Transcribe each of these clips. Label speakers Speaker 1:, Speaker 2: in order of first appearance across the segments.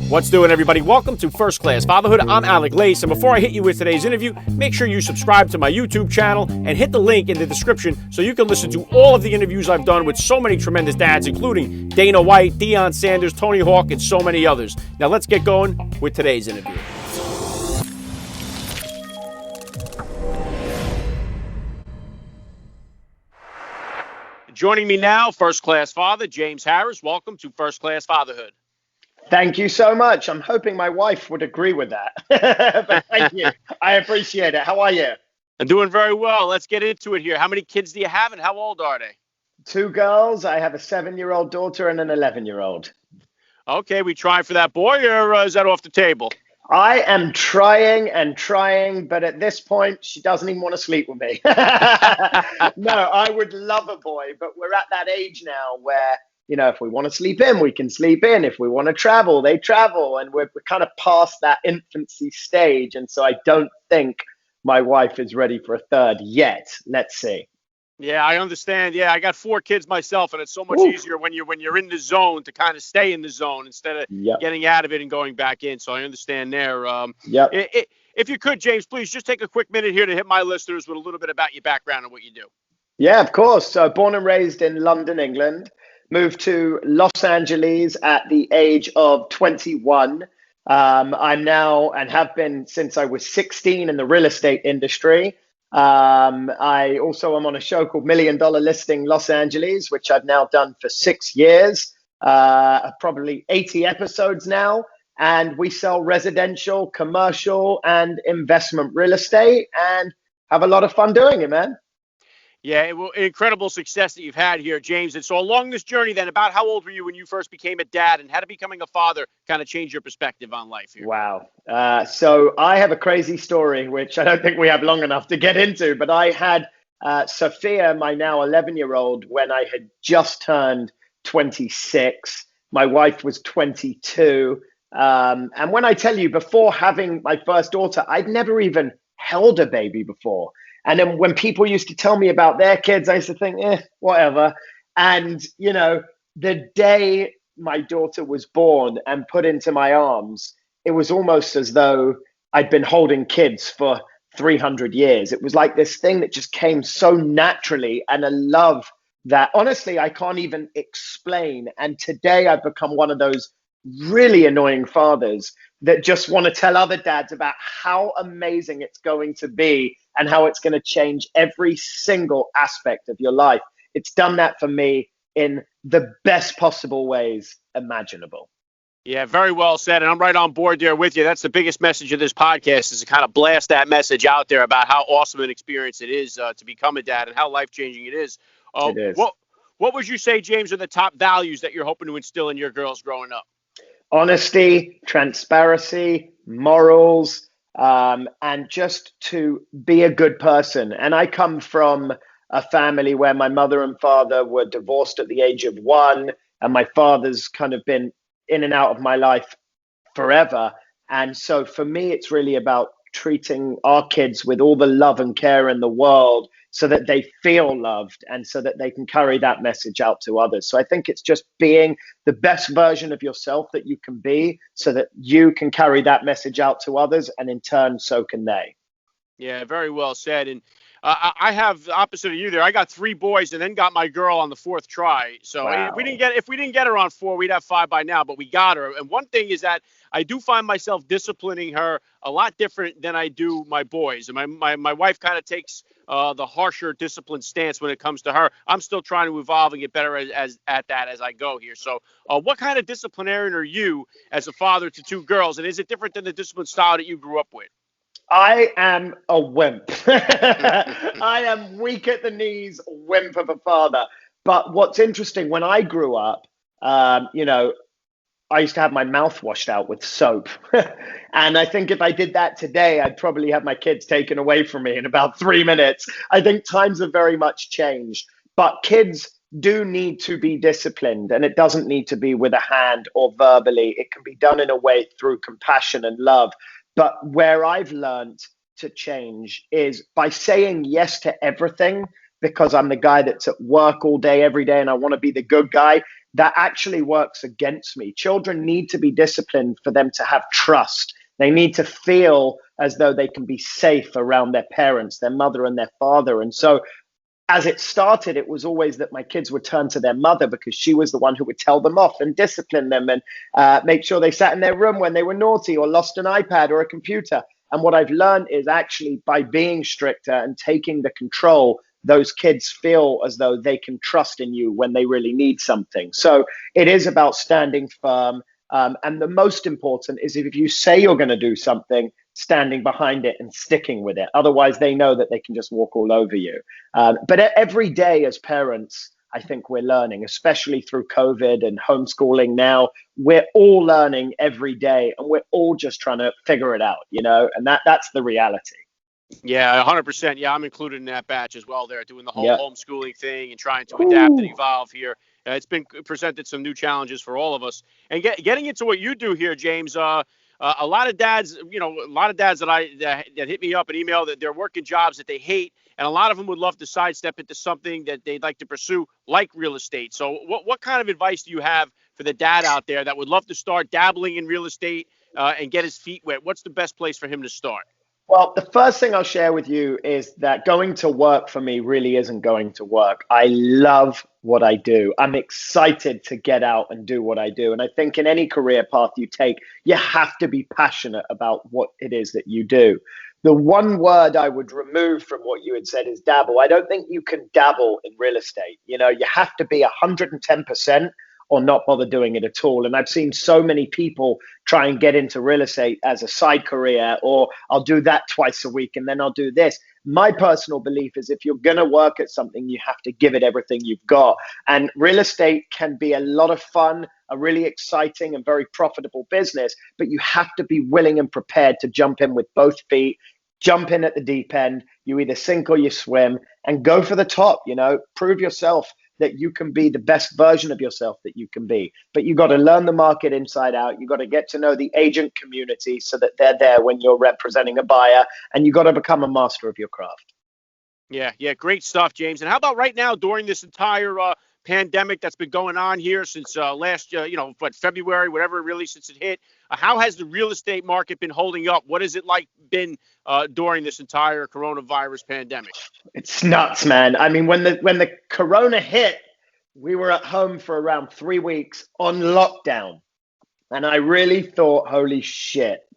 Speaker 1: What's doing, everybody? Welcome to First Class Fatherhood. I'm Alec, and before I hit you with today's interview, make sure you subscribe to my YouTube channel and hit the link in the description so you can listen to all of the interviews I've done with so many tremendous dads, including Dana White, Deion Sanders, Tony Hawk, and so many others. Now let's get going with today's interview. Joining me now, First Class Father, James Harris. Welcome to First Class Fatherhood.
Speaker 2: Thank you so much. I'm hoping my wife would agree with that. But thank you. I appreciate it. How are you?
Speaker 1: I'm doing very well. Let's get into it here. How many kids do you have and how old are they?
Speaker 2: 2 girls. I have a 7-year-old daughter and an 11-year-old.
Speaker 1: Okay, we try for that boy, or is that off the table?
Speaker 2: I am trying, but at this point, she doesn't even want to sleep with me. No, I would love a boy, but we're at that age now where, if we want to sleep in, we can sleep in. If we want to travel, they travel. And we're kind of past that infancy stage. And so I don't think my wife is ready for a third yet. Let's see.
Speaker 1: Yeah, I understand. Yeah, I got 4 kids myself, and it's so much easier when you're in the zone to kind of stay in the zone instead of getting out of it and going back in. So I understand there. If you could, James, please just take a quick minute here to hit my listeners with a little bit about your background and what you do.
Speaker 2: Yeah, of course. So born and raised in London, England. Moved to Los Angeles at the age of 21. I'm now and have been since I was 16 in the real estate industry. I also am on a show called $1 Million Listing Los Angeles, which I've now done for 6 years, probably 80 episodes now. And we sell residential, commercial, and investment real estate and have a lot of fun doing it, man.
Speaker 1: Yeah, well, incredible success that you've had here, James. And so along this journey then, about how old were you when you first became a dad, and how did becoming a father kind of change your perspective on life here?
Speaker 2: Wow. So I have a crazy story, which I don't think we have long enough to get into, but I had Sophia, my now 11-year-old, when I had just turned 26. My wife was 22. And when I tell you, before having my first daughter, I'd never even held a baby before. And then when people used to tell me about their kids, I used to think, whatever. And, the day my daughter was born and put into my arms, it was almost as though I'd been holding kids for 300 years. It was like this thing that just came so naturally, and a love that honestly I can't even explain. And today I've become one of those really annoying fathers that just want to tell other dads about how amazing it's going to be and how it's going to change every single aspect of your life. It's done that for me in the best possible ways imaginable.
Speaker 1: Yeah, very well said. And I'm right on board there with you. That's the biggest message of this podcast, is to kind of blast that message out there about how awesome an experience it is to become a dad and how life-changing it is.
Speaker 2: It is.
Speaker 1: What would you say, James, are the top values that you're hoping to instill in your girls growing up?
Speaker 2: Honesty, transparency, morals, and just to be a good person. And I come from a family where my mother and father were divorced at the age of 1, and my father's kind of been in and out of my life forever. And so for me, it's really about treating our kids with all the love and care in the world so that they feel loved and so that they can carry that message out to others. So I think it's just being the best version of yourself that you can be so that you can carry that message out to others, and in turn, so can they.
Speaker 1: Yeah, very well said. And I have the opposite of you there. I got 3 boys and then got my girl on the 4th try. So
Speaker 2: Wow.
Speaker 1: if we didn't get her on 4, we'd have 5 by now, but we got her. And one thing is that I do find myself disciplining her a lot different than I do my boys. And my wife kind of takes the harsher discipline stance when it comes to her. I'm still trying to evolve and get better at that as I go here. So what kind of disciplinarian are you as a father to 2 girls? And is it different than the discipline style that you grew up with?
Speaker 2: I am a wimp. I am weak at the knees, wimp of a father. But what's interesting, when I grew up, I used to have my mouth washed out with soap. And I think if I did that today, I'd probably have my kids taken away from me in about 3 minutes. I think times have very much changed. But kids do need to be disciplined, and it doesn't need to be with a hand or verbally. It can be done in a way through compassion and love. But where I've learned to change is by saying yes to everything, because I'm the guy that's at work all day, every day, and I want to be the good guy. that actually works against me. Children need to be disciplined for them to have trust. They need to feel as though they can be safe around their parents, their mother and their father. And so as it started, it was always that my kids would turn to their mother because she was the one who would tell them off and discipline them and make sure they sat in their room when they were naughty or lost an iPad or a computer. And what I've learned is actually by being stricter and taking the control, those kids feel as though they can trust in you when they really need something. So it is about standing firm. And the most important is if you say you're going to do something, standing behind it and sticking with it. Otherwise, they know that they can just walk all over you. But every day as parents, I think we're learning, especially through COVID and homeschooling now. We're all learning every day and we're all just trying to figure it out, and that's the reality.
Speaker 1: Yeah, 100%. Yeah, I'm included in that batch as well. They're doing the whole
Speaker 2: Yeah.
Speaker 1: homeschooling thing and trying to adapt and
Speaker 2: Ooh.
Speaker 1: evolve here. It's been presented some new challenges for all of us. And getting into what you do here, James, a lot of dads, a lot of dads that hit me up and email that they're working jobs that they hate, and a lot of them would love to sidestep into something that they'd like to pursue, like real estate. So, what kind of advice do you have for the dad out there that would love to start dabbling in real estate and get his feet wet? What's the best place for him to start?
Speaker 2: Well, the first thing I'll share with you is that going to work for me really isn't going to work. I love what I do. I'm excited to get out and do what I do. And I think in any career path you take, you have to be passionate about what it is that you do. The one word I would remove from what you had said is dabble. I don't think you can dabble in real estate. You have to be 110% or not bother doing it at all. And I've seen so many people try and get into real estate as a side career, or I'll do that twice a week and then I'll do this. My personal belief is if you're going to work at something, you have to give it everything you've got. And real estate can be a lot of fun, a really exciting and very profitable business, but you have to be willing and prepared to jump in with both feet, jump in at the deep end. You either sink or you swim and go for the top, prove yourself that you can be the best version of yourself that you can be. But you got to learn the market inside out. You got to get to know the agent community so that they're there when you're representing a buyer, and you got to become a master of your craft.
Speaker 1: Yeah, great stuff, James. And how about right now during this entire pandemic that's been going on here since last, February, whatever, really, since it hit? How has the real estate market been holding up? What has it been during this entire coronavirus pandemic?
Speaker 2: It's nuts, man. I mean, when the corona hit, we were at home for around 3 weeks on lockdown. And I really thought, holy shit,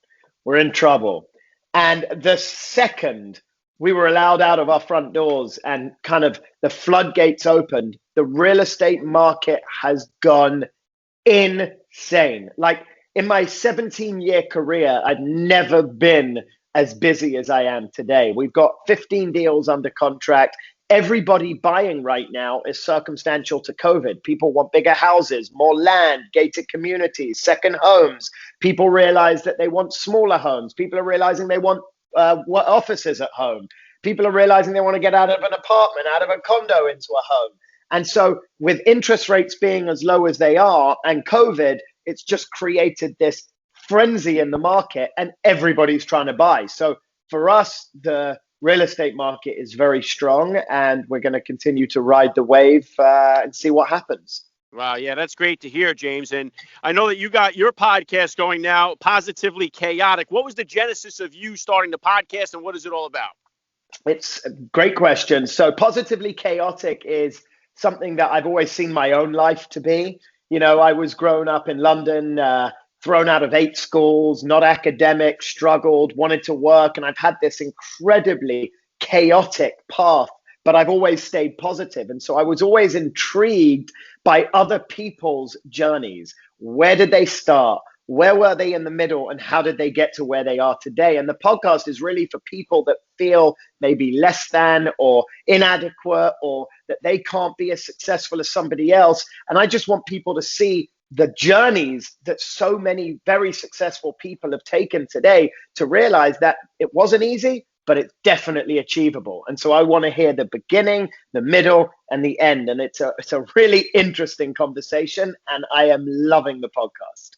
Speaker 2: we're in trouble. And the second we were allowed out of our front doors and kind of the floodgates opened, the real estate market has gone insane. Like in my 17-year career, I've never been as busy as I am today. We've got 15 deals under contract. Everybody buying right now is circumstantial to COVID. People want bigger houses, more land, gated communities, second homes. People realize that they want smaller homes. People are realizing they want offices at home. People are realizing they want to get out of an apartment, out of a condo into a home. And so with interest rates being as low as they are and COVID, it's just created this frenzy in the market and everybody's trying to buy. So for us, the real estate market is very strong and we're going to continue to ride the wave and see what happens.
Speaker 1: Wow, yeah, that's great to hear, James. And I know that you got your podcast going now, Positively Chaotic. What was the genesis of you starting the podcast and what is it all about?
Speaker 2: It's a great question. So Positively Chaotic is something that I've always seen my own life to be. I was grown up in London, thrown out of 8 schools, not academic, struggled, wanted to work. And I've had this incredibly chaotic path, but I've always stayed positive. And so I was always intrigued by other people's journeys. Where did they start? Where were they in the middle? And how did they get to where they are today? And the podcast is really for people that feel maybe less than or inadequate or that they can't be as successful as somebody else. And I just want people to see the journeys that so many very successful people have taken today to realize that it wasn't easy, but it's definitely achievable. And so I want to hear the beginning, the middle, and the end. And it's a really interesting conversation, and I am loving the podcast.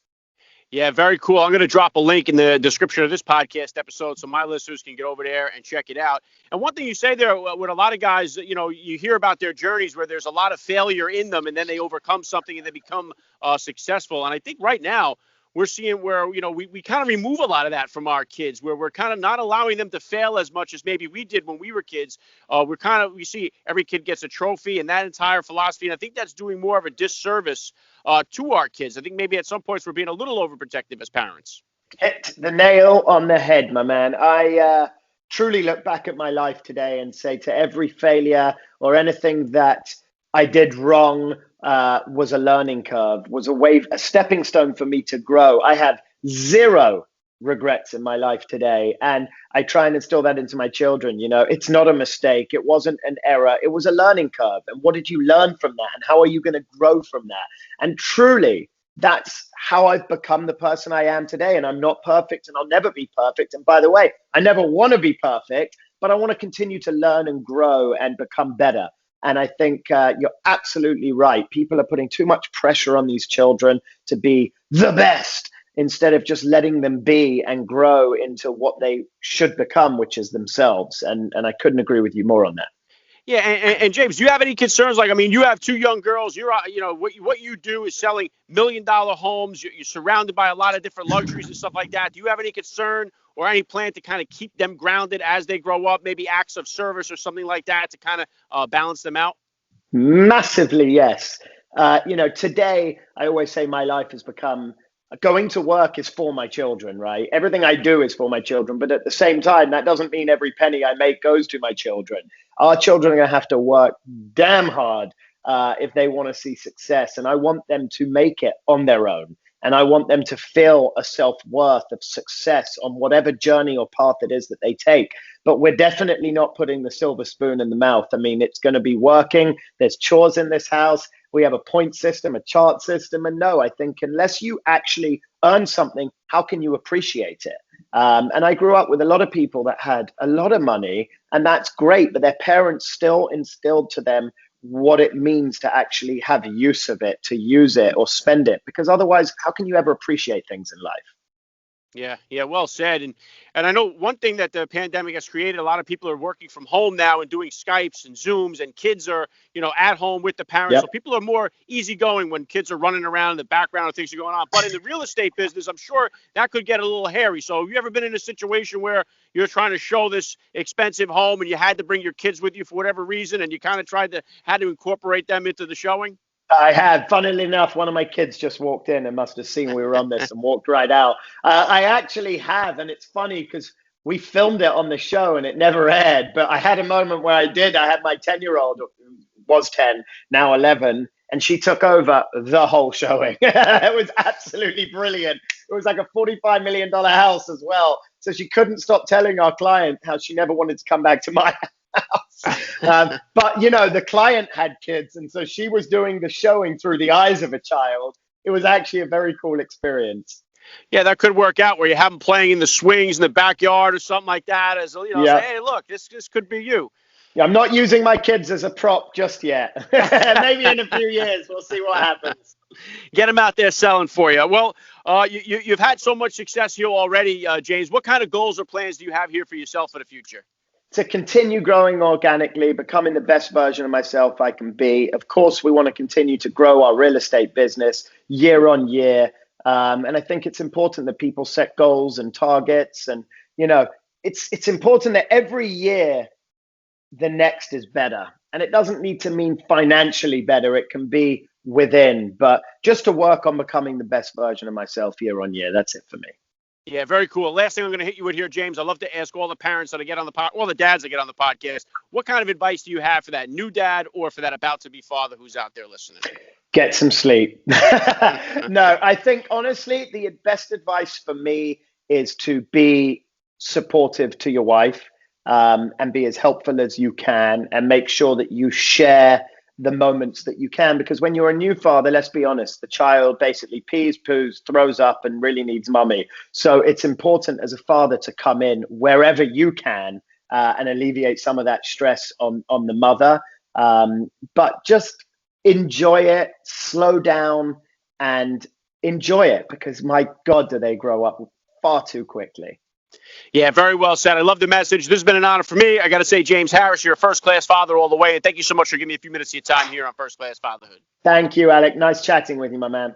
Speaker 1: Yeah, very cool. I'm going to drop a link in the description of this podcast episode so my listeners can get over there and check it out. And one thing you say there with a lot of guys, you hear about their journeys where there's a lot of failure in them and then they overcome something and they become successful. And I think right now we're seeing where, we kind of remove a lot of that from our kids, where we're kind of not allowing them to fail as much as maybe we did when we were kids. We see every kid gets a trophy and that entire philosophy. And I think that's doing more of a disservice to our kids. I think maybe at some points we're being a little overprotective as parents.
Speaker 2: Hit the nail on the head, my man. I truly look back at my life today and say to every failure or anything that I did wrong was a learning curve, was a stepping stone for me to grow. I have zero regrets in my life today. And I try and instill that into my children. It's not a mistake. It wasn't an error. It was a learning curve. And what did you learn from that? And how are you going to grow from that? And truly, that's how I've become the person I am today. And I'm not perfect and I'll never be perfect. And by the way, I never want to be perfect, but I want to continue to learn and grow and become better. And I think you're absolutely right. People are putting too much pressure on these children to be the best instead of just letting them be and grow into what they should become, which is themselves. And I couldn't agree with you more on that.
Speaker 1: Yeah, and James, do you have any concerns? Like, I mean, you have two young girls. What you do is selling $1 million homes. You're surrounded by a lot of different luxuries and stuff like that. Do you have any concern or any plan to kind of keep them grounded as they grow up? Maybe acts of service or something like that to kind of balance them out.
Speaker 2: Massively, yes. Today I always say my life has become going to work is for my children, right? Everything I do is for my children. But at the same time, that doesn't mean every penny I make goes to my children. Our children are going to have to work damn hard if they want to see success. And I want them to make it on their own. And I want them to feel a self-worth of success on whatever journey or path it is that they take. But we're definitely not putting the silver spoon in the mouth. I mean, it's going to be working. There's chores in this house. We have a point system, a chart system. And no, I think unless you actually earn something, how can you appreciate it? And I grew up with a lot of people that had a lot of money, and that's great, but their parents still instilled to them what it means to actually have use of it, to use it or spend it, because otherwise, how can you ever appreciate things in life?
Speaker 1: Yeah, well said. And I know one thing that the pandemic has created, a lot of people are working from home now and doing Skypes and Zooms, and kids are, at home with the parents. So
Speaker 2: Yep.
Speaker 1: people are more easygoing when kids are running around in the background and things are going on. But in the real estate business, I'm sure that could get a little hairy. So have you ever been in a situation where you're trying to show this expensive home and you had to bring your kids with you for whatever reason, and you kind of had to incorporate them into the showing?
Speaker 2: I have. Funnily enough, one of my kids just walked in and must have seen we were on this and walked right out. I actually have, and it's funny because we filmed it on the show and it never aired. But I had a moment where I did. I had my 10-year-old, who was 10, now 11, and she took over the whole showing. It was absolutely brilliant. It was like a $45 million house as well. So she couldn't stop telling our client how she never wanted to come back to my house. But the client had kids, and so she was doing the showing through the eyes of a child. It was actually a very cool experience.
Speaker 1: Yeah, that could work out where you have them playing in the swings in the backyard or something like that. As say,
Speaker 2: Yeah.
Speaker 1: hey, look, this could be you.
Speaker 2: Yeah, I'm not using my kids as a prop just yet. Maybe in a few years, we'll see what happens.
Speaker 1: Get them out there selling for you. Well, you've had so much success here already, James. What kind of goals or plans do you have here for yourself for the future?
Speaker 2: To continue growing organically, becoming the best version of myself I can be. Of course, we want to continue to grow our real estate business year on year. And I think it's important that people set goals and targets. And, it's important that every year the next is better. And it doesn't need to mean financially better. It can be within, but just to work on becoming the best version of myself year on year. That's it for me.
Speaker 1: Yeah, very cool. Last thing I'm going to hit you with here, James. I love to ask all the parents that I get on the all the dads that get on the podcast, what kind of advice do you have for that new dad or for that about to be father who's out there listening?
Speaker 2: Get some sleep. No, I think honestly, the best advice for me is to be supportive to your wife, and be as helpful as you can, and make sure that you share the moments that you can. Because when you're a new father, let's be honest, the child basically pees, poos, throws up, and really needs mummy. So it's important as a father to come in wherever you can, and alleviate some of that stress on the mother. But just enjoy it, slow down, and enjoy it, because my God, do they grow up far too quickly.
Speaker 1: Yeah, very well said. I love the message. This has been an honor for me. I got to say, James Harris, you're a first-class father all the way. And thank you so much for giving me a few minutes of your time here on First Class Fatherhood.
Speaker 2: Thank you, Alec. Nice chatting with you, my man.